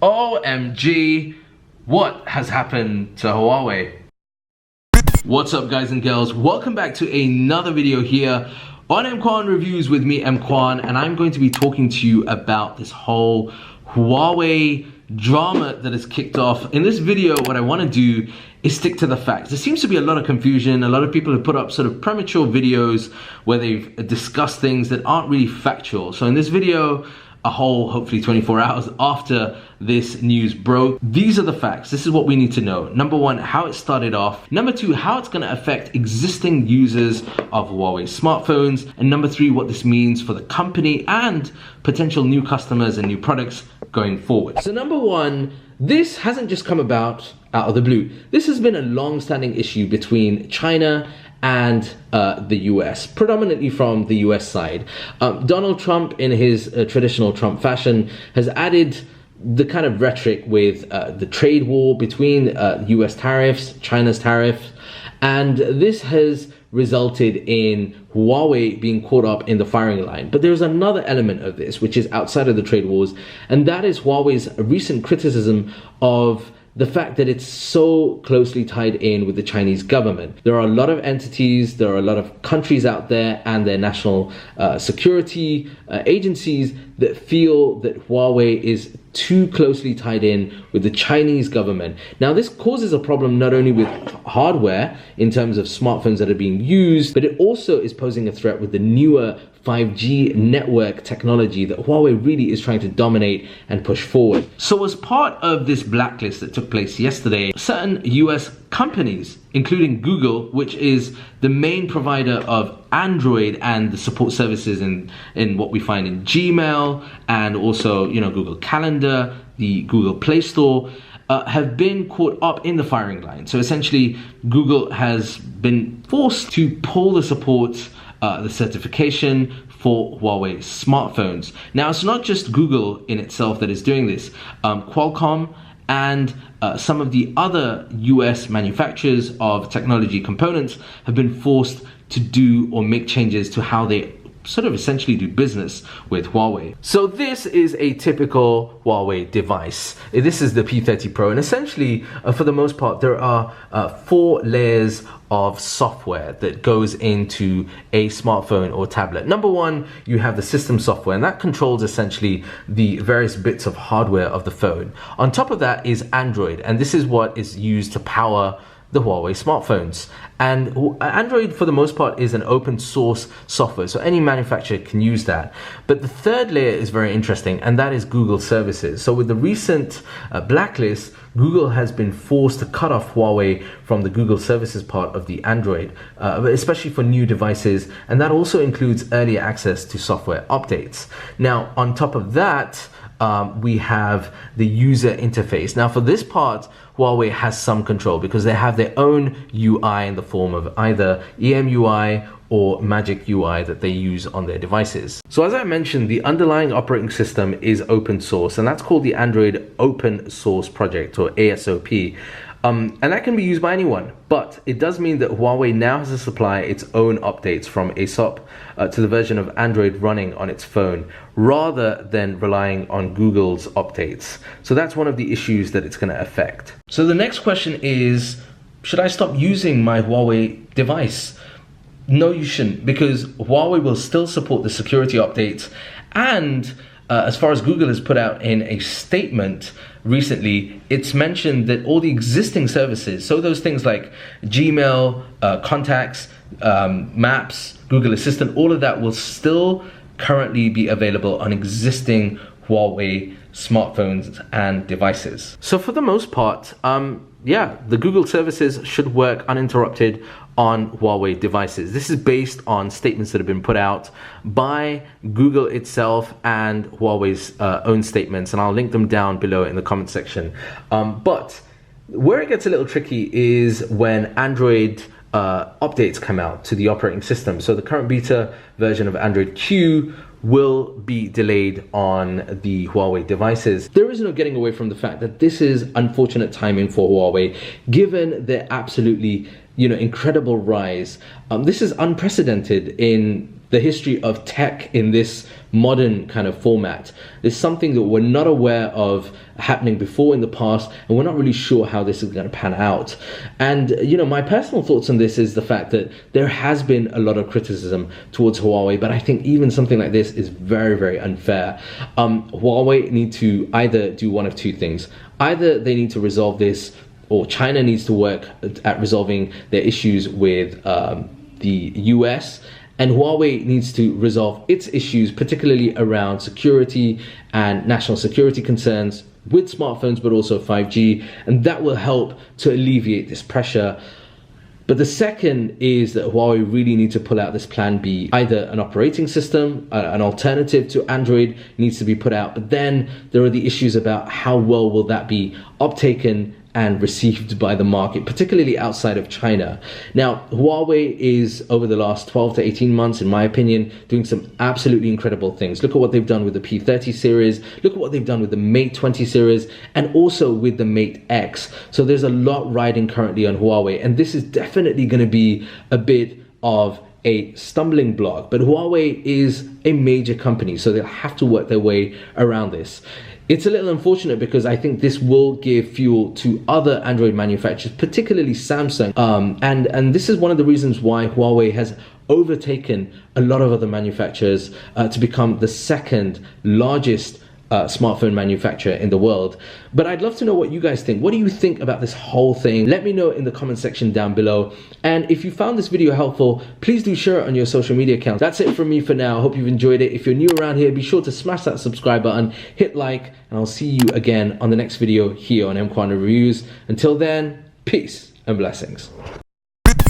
OMG, what has happened to Huawei? What's up guys and girls, welcome back to another video here on EMKWAN Reviews with me, EMKWAN, and I'm going to be talking to you about this whole Huawei drama that has kicked off. In this video, what I want to do is stick to the facts. There seems to be a lot of confusion. A lot of people have put up sort of premature videos where they've discussed things that aren't really factual. So in this video, a whole, hopefully 24 hours after this news broke, these are the facts. This is what we need to know. Number one, how it started off. Number two, how it's going to affect existing users of Huawei smartphones. And number three, what this means for the company and potential new customers and new products going forward. So number one, this hasn't just come about out of the blue. This has been a long-standing issue between China and the US, predominantly from the US side. Donald Trump, in his traditional Trump fashion, has added the kind of rhetoric with the trade war between US tariffs, China's tariffs, and this has resulted in Huawei being caught up in the firing line. But there's another element of this which is outside of the trade wars, and that is Huawei's recent criticism of the fact that it's so closely tied in with the Chinese government. There are a lot of entities, there are a lot of countries out there and their national security agencies that feel that Huawei is too closely tied in with the Chinese government. Now this causes a problem not only with hardware in terms of smartphones that are being used, but it also is posing a threat with the newer 5G network technology that Huawei really is trying to dominate and push forward. So as part of this blacklist that took place yesterday, certain US companies, including Google, which is the main provider of Android and the support services in what we find in Gmail and also, you know, Google Calendar, the Google Play Store, have been caught up in the firing line. So essentially, Google has been forced to pull the support, the certification for Huawei smartphones. Now, it's not just Google in itself that is doing this. Qualcomm and some of the other US manufacturers of technology components have been forced to do or make changes to how they sort of essentially do business with Huawei. So this is a typical Huawei device. This is the P30 Pro, and essentially, for the most part, there are 4 layers of software that goes into a smartphone or tablet. Number one, you have the system software, and that controls essentially the various bits of hardware of the phone. On top of that is Android, and this is what is used to power the Huawei smartphones. And Android, for the most part, is an open source software, so any manufacturer can use that. But the third layer is very interesting, and that is Google services. So with the recent blacklist, Google has been forced to cut off Huawei from the Google services part of the Android, especially for new devices, and that also includes early access to software updates. Now, on top of that, we have the user interface. Now for this part, Huawei has some control because they have their own UI in the form of either EMUI or Magic UI that they use on their devices. So as I mentioned, the underlying operating system is open source, and that's called the Android Open Source Project, or ASOP. And that can be used by anyone, but it does mean that Huawei now has to supply its own updates from ASOP to the version of Android running on its phone, rather than relying on Google's updates. So that's one of the issues that it's going to affect. So the next question is, should I stop using my Huawei device? No, you shouldn't, because Huawei will still support the security updates, and as far as Google has put out in a statement recently, it's mentioned that all the existing services, so those things like Gmail, contacts, Maps, Google Assistant, all of that will still currently be available on existing Huawei smartphones and devices. So for the most part, yeah, the Google services should work uninterrupted on Huawei devices. This is based on statements that have been put out by Google itself and Huawei's own statements, and I'll link them down below in the comment section. But where it gets a little tricky is when Android updates come out to the operating system. So the current beta version of Android Q will be delayed on the Huawei devices. There is no getting away from the fact that this is unfortunate timing for Huawei, given their absolutely incredible rise. This is unprecedented in the history of tech in this modern kind of format. It's something that we're not aware of happening before in the past, and we're not really sure how this is going to pan out. And my personal thoughts on this is the fact that there has been a lot of criticism towards Huawei, but I think even something like this is very, very unfair. Huawei need to either do one of two things. Either they need to resolve this, or China needs to work at resolving their issues with the US, and Huawei needs to resolve its issues, particularly around security and national security concerns with smartphones, but also 5G, and that will help to alleviate this pressure. But the second is that Huawei really need to pull out this plan B. Either an operating system, an alternative to Android needs to be put out, but then there are the issues about how well will that be uptaken and received by the market, particularly outside of China. Now, Huawei is, over the last 12 to 18 months, in my opinion, doing some absolutely incredible things. Look at what they've done with the P30 series, look at what they've done with the Mate 20 series, and also with the Mate X. So there's a lot riding currently on Huawei, and this is definitely gonna be a bit of a stumbling block, but Huawei is a major company, so they'll have to work their way around this. It's a little unfortunate because I think this will give fuel to other Android manufacturers, particularly Samsung. And this is one of the reasons why Huawei has overtaken a lot of other manufacturers to become the second largest smartphone manufacturer in the world. But I'd love to know what you guys think. What do you think about this whole thing? Let me know in the comment section down below. And if you found this video helpful, please do share it on your social media accounts. That's it from me for now. I hope you've enjoyed it. If you're new around here, be sure to smash that subscribe button, hit like, and I'll see you again on the next video here on EMKWAN Reviews. Until then, peace and blessings.